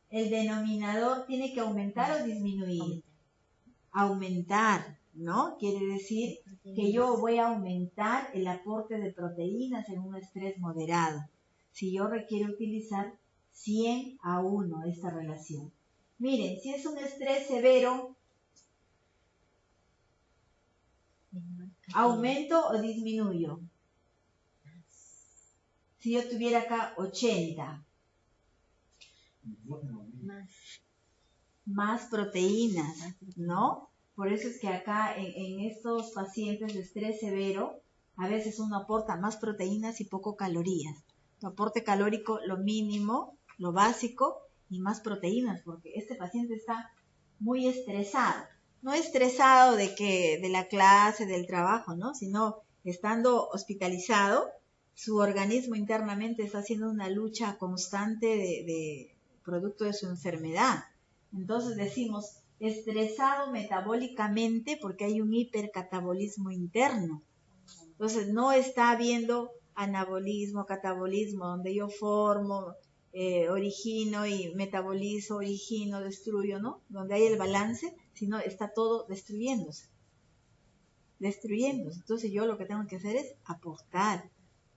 el denominador tiene que aumentar o disminuir. Aumentar, ¿no? Quiere decir que yo voy a aumentar el aporte de proteínas en un estrés moderado. Si yo requiero utilizar 100:1 esta relación. Miren, si es un estrés severo, ¿aumento o disminuyo? Si yo tuviera acá 80, más proteínas, ¿no? Por eso es que acá en estos pacientes de estrés severo, a veces uno aporta más proteínas y poco calorías. Tu aporte calórico, lo mínimo, lo básico, y más proteínas, porque este paciente está muy estresado. No estresado de la clase, del trabajo, ¿no? Sino estando hospitalizado, su organismo internamente está haciendo una lucha constante de producto de su enfermedad. Entonces decimos estresado metabólicamente porque hay un hipercatabolismo interno. Entonces no está habiendo anabolismo, catabolismo, donde yo formo, origino y metabolizo, origino, destruyo, ¿no? Donde hay el balance, sino está todo destruyéndose. Entonces yo lo que tengo que hacer es aportar,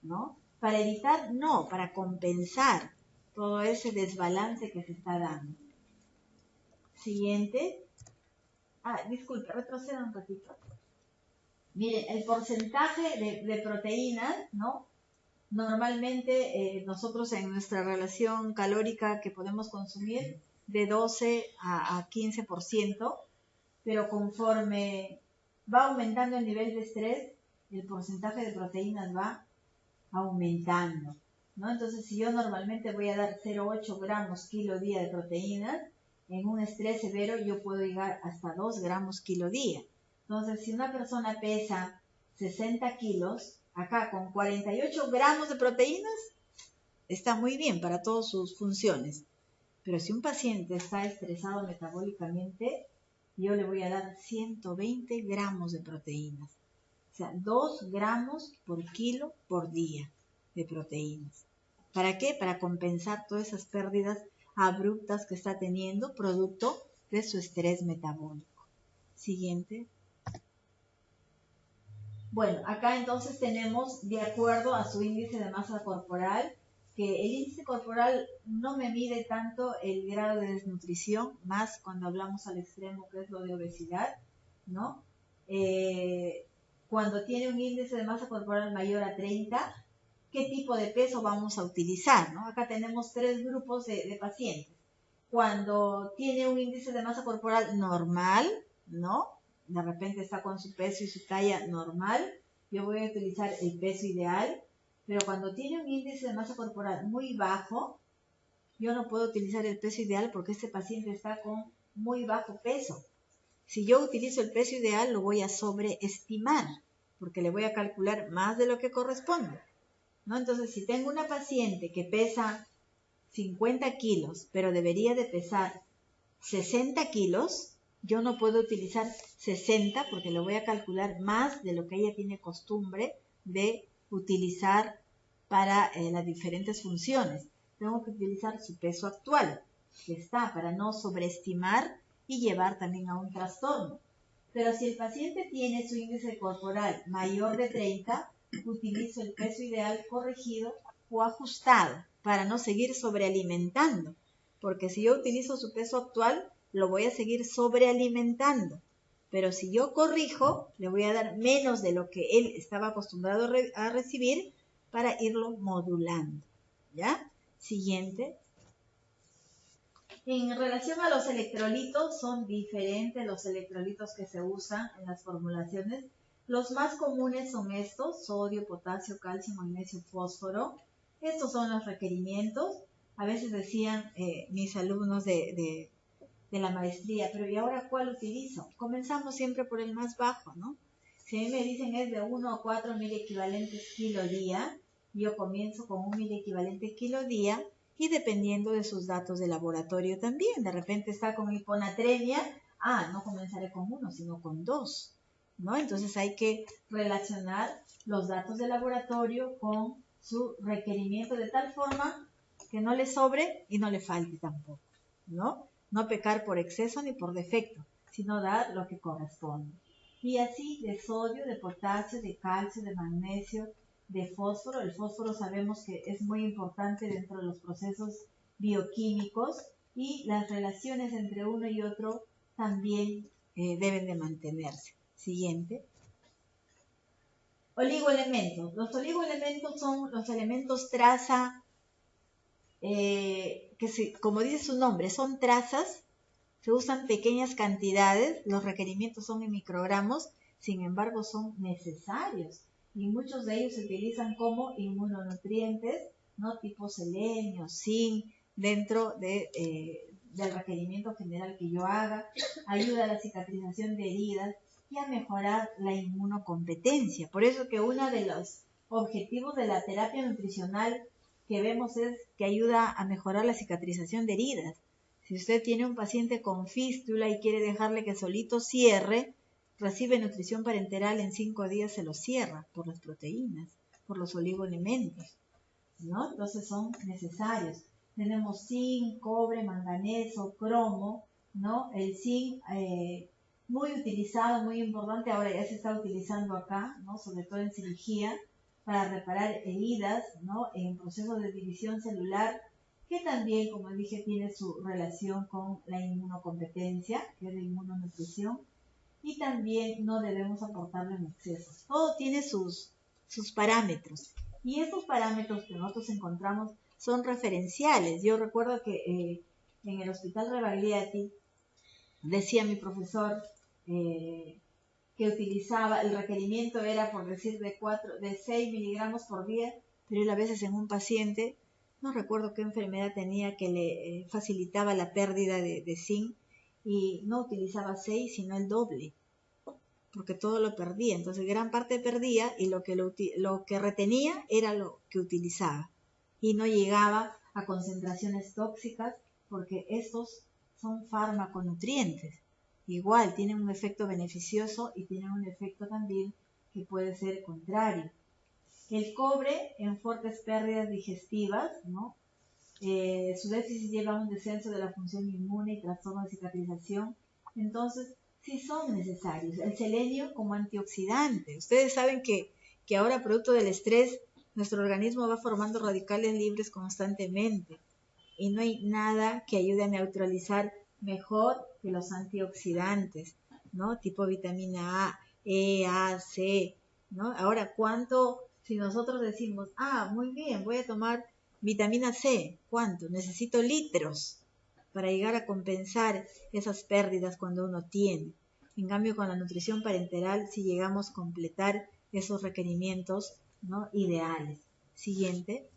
¿no? Para evitar, no, para compensar todo ese desbalance que se está dando. Siguiente. Disculpe, retroceda un ratito. Miren, el porcentaje de proteínas, ¿no? Normalmente nosotros en nuestra relación calórica que podemos consumir de 12 a 15%, pero conforme va aumentando el nivel de estrés, el porcentaje de proteínas va aumentando, ¿no? Entonces, si yo normalmente voy a dar 0,8 gramos kilo día de proteínas, en un estrés severo yo puedo llegar hasta 2 gramos kilo día. Entonces, si una persona pesa 60 kilos, acá con 48 gramos de proteínas, está muy bien para todas sus funciones. Pero si un paciente está estresado metabólicamente, yo le voy a dar 120 gramos de proteínas. O sea, 2 gramos por kilo por día de proteínas. ¿Para qué? Para compensar todas esas pérdidas abruptas que está teniendo producto de su estrés metabólico. Siguiente. Bueno, acá entonces tenemos, de acuerdo a su índice de masa corporal, que el índice corporal no me mide tanto el grado de desnutrición, más cuando hablamos al extremo que es lo de obesidad, ¿no? Cuando tiene un índice de masa corporal mayor a 30, ¿qué tipo de peso vamos a utilizar, ¿no? Acá tenemos 3 grupos de pacientes. Cuando tiene un índice de masa corporal normal, ¿no? De repente está con su peso y su talla normal, yo voy a utilizar el peso ideal, pero cuando tiene un índice de masa corporal muy bajo, yo no puedo utilizar el peso ideal porque este paciente está con muy bajo peso. Si yo utilizo el peso ideal, lo voy a sobreestimar, porque le voy a calcular más de lo que corresponde, ¿no? Entonces, si tengo una paciente que pesa 50 kilos, pero debería de pesar 60 kilos, yo no puedo utilizar 60 porque le voy a calcular más de lo que ella tiene costumbre de utilizar para las diferentes funciones. Tengo que utilizar su peso actual, que está, para no sobreestimar y llevar también a un trastorno. Pero si el paciente tiene su índice corporal mayor de 30, utilizo el peso ideal corregido o ajustado para no seguir sobrealimentando. Porque si yo utilizo su peso actual, lo voy a seguir sobrealimentando. Pero si yo corrijo, le voy a dar menos de lo que él estaba acostumbrado a recibir para irlo modulando. ¿Ya? Siguiente. En relación a los electrolitos, son diferentes los electrolitos que se usan en las formulaciones. Los más comunes son estos: sodio, potasio, calcio, magnesio, fósforo. Estos son los requerimientos. A veces decían mis alumnos de la maestría, pero ¿y ahora cuál utilizo? Comenzamos siempre por el más bajo, ¿no? Si a mí me dicen es de 1 a 4 mil equivalentes kilo día, yo comienzo con 1 mil equivalente kilo día, y dependiendo de sus datos de laboratorio también. De repente está con hiponatremia, no comenzaré con 1, sino con 2, ¿no? Entonces hay que relacionar los datos de laboratorio con su requerimiento de tal forma que no le sobre y no le falte tampoco, ¿no? No pecar por exceso ni por defecto, sino dar lo que corresponde. Y así de sodio, de potasio, de calcio, de magnesio, de fósforo. El fósforo sabemos que es muy importante dentro de los procesos bioquímicos, y las relaciones entre uno y otro también deben de mantenerse. Siguiente. Oligoelementos. Los oligoelementos son los elementos traza, como dice su nombre, son trazas Se usan pequeñas cantidades, los requerimientos son en microgramos, sin embargo son necesarios. Y muchos de ellos se utilizan como inmunonutrientes, ¿no? Tipo selenio, zinc, dentro del requerimiento general que yo haga. Ayuda a la cicatrización de heridas y a mejorar la inmunocompetencia. Por eso que uno de los objetivos de la terapia nutricional que vemos es que ayuda a mejorar la cicatrización de heridas. Si usted tiene un paciente con fístula y quiere dejarle que solito cierre, recibe nutrición parenteral, en 5 días se lo cierra por las proteínas, por los oligoelementos, ¿no? Entonces son necesarios. Tenemos zinc, cobre, manganeso, cromo, ¿no? El zinc, muy utilizado, muy importante, ahora ya se está utilizando acá, ¿no? Sobre todo en cirugía, para reparar heridas, ¿no? En procesos de división celular, que también, como dije, tiene su relación con la inmunocompetencia, que es la inmunonutrición, y también no debemos aportarlo en exceso. Todo tiene sus parámetros, y estos parámetros que nosotros encontramos son referenciales. Yo recuerdo que en el Hospital Rebagliati decía mi profesor que utilizaba, el requerimiento era, por decir, de 6 miligramos por día, pero él a veces en un paciente, no recuerdo qué enfermedad tenía, que le facilitaba la pérdida de zinc, y no utilizaba 6, sino el doble, porque todo lo perdía. Entonces gran parte perdía, y lo que retenía era lo que utilizaba, y no llegaba a concentraciones tóxicas, porque estos son farmaconutrientes. Igual tienen un efecto beneficioso y tienen un efecto también que puede ser contrario. El cobre en fuertes pérdidas digestivas, ¿no? Su déficit lleva a un descenso de la función inmune y trastorno de cicatrización. Entonces, sí son necesarios. El selenio como antioxidante. Ustedes saben que ahora, producto del estrés, nuestro organismo va formando radicales libres constantemente. Y no hay nada que ayude a neutralizar mejor que los antioxidantes, ¿no? Tipo vitamina A, E, A, C, ¿no? Ahora, ¿cuánto? Si nosotros decimos, muy bien, voy a tomar vitamina C, ¿cuánto? Necesito litros para llegar a compensar esas pérdidas cuando uno tiene. En cambio, con la nutrición parenteral, si llegamos a completar esos requerimientos, ¿no? Ideales. Siguiente.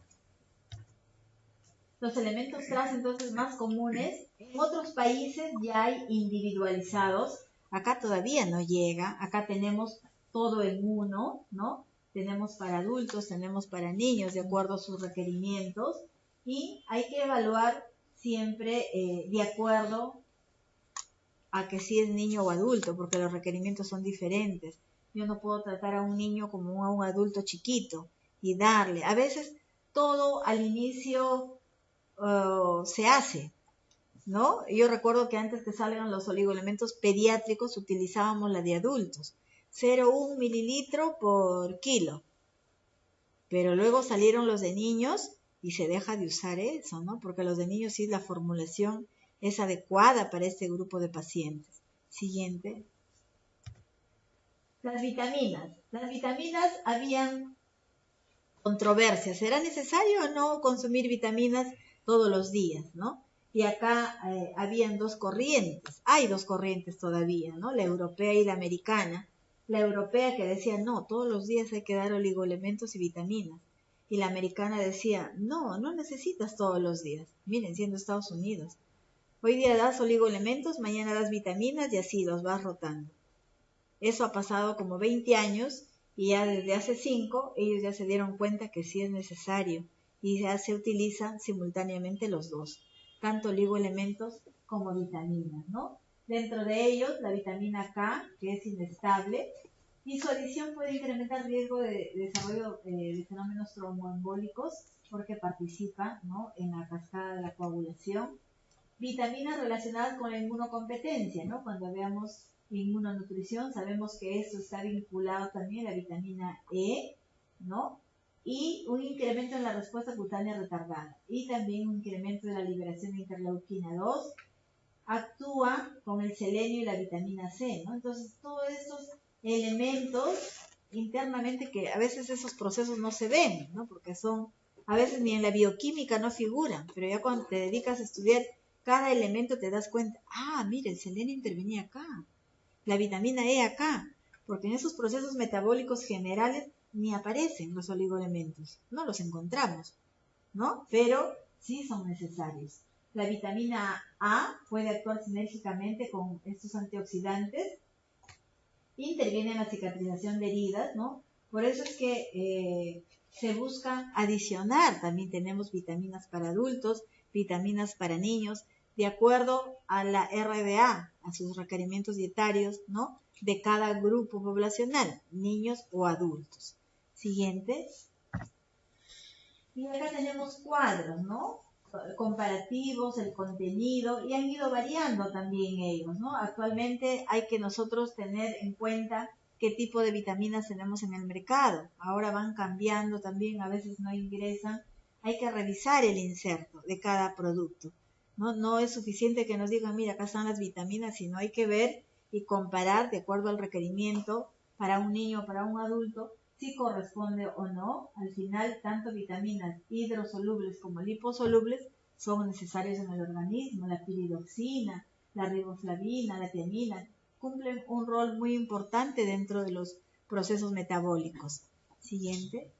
Los elementos traza entonces más comunes, en otros países ya hay individualizados, acá todavía no llega, acá tenemos todo en uno, ¿no? Tenemos para adultos, tenemos para niños, de acuerdo a sus requerimientos, y hay que evaluar siempre de acuerdo a que si es niño o adulto, porque los requerimientos son diferentes. Yo no puedo tratar a un niño como a un adulto chiquito y darle. A veces todo al inicio se hace, ¿no? Yo recuerdo que antes que salgan los oligoelementos pediátricos utilizábamos la de adultos, 0,1 mililitro por kilo, pero luego salieron los de niños y se deja de usar eso, ¿no? Porque los de niños sí la formulación es adecuada para este grupo de pacientes. Siguiente. Las vitaminas. Las vitaminas habían controversias. ¿Será necesario o no consumir vitaminas todos los días, ¿no? Y acá habían dos corrientes, hay dos corrientes todavía, ¿no? La europea y la americana. La europea que decía, no, todos los días hay que dar oligoelementos y vitaminas. Y la americana decía, no necesitas todos los días. Miren, siendo Estados Unidos. Hoy día das oligoelementos, mañana das vitaminas y así los vas rotando. Eso ha pasado como 20 años y ya desde hace 5 ellos ya se dieron cuenta que sí es necesario y ya se utilizan simultáneamente los dos, tanto oligoelementos como vitaminas, ¿no? Dentro de ellos, la vitamina K, que es inestable, y su adición puede incrementar riesgo de desarrollo de fenómenos tromboembólicos porque participa, ¿no? En la cascada de la coagulación. Vitaminas relacionadas con la inmunocompetencia, ¿no? Cuando veamos inmunonutrición, sabemos que esto está vinculado también a la vitamina E, ¿no? Y un incremento en la respuesta cutánea retardada. Y también un incremento de la liberación de interleuquina 2. Actúa con el selenio y la vitamina C, ¿no? Entonces, todos estos elementos internamente que a veces esos procesos no se ven, ¿no? Porque son, a veces ni en la bioquímica no figuran, pero ya cuando te dedicas a estudiar cada elemento te das cuenta, mira, el selenio intervenía acá, la vitamina E acá, porque en esos procesos metabólicos generales ni aparecen los oligoelementos, no los encontramos, ¿no? Pero sí son necesarios. La vitamina A puede actuar sinérgicamente con estos antioxidantes, interviene en la cicatrización de heridas, ¿no? Por eso es que se busca adicionar, también tenemos vitaminas para adultos, vitaminas para niños, de acuerdo a la RDA, a sus requerimientos dietarios, ¿no? De cada grupo poblacional, niños o adultos. Siguiente. Y acá tenemos cuadros, ¿no? Comparativos, el contenido, y han ido variando también ellos, ¿no? Actualmente hay que nosotros tener en cuenta qué tipo de vitaminas tenemos en el mercado. Ahora van cambiando también, a veces no ingresan. Hay que revisar el inserto de cada producto, ¿no? No es suficiente que nos digan, mira, acá están las vitaminas, sino hay que ver y comparar de acuerdo al requerimiento para un niño o para un adulto, si corresponde o no. Al final, tanto vitaminas hidrosolubles como liposolubles son necesarios en el organismo. La piridoxina, la riboflavina, la tiamina, cumplen un rol muy importante dentro de los procesos metabólicos. Siguiente.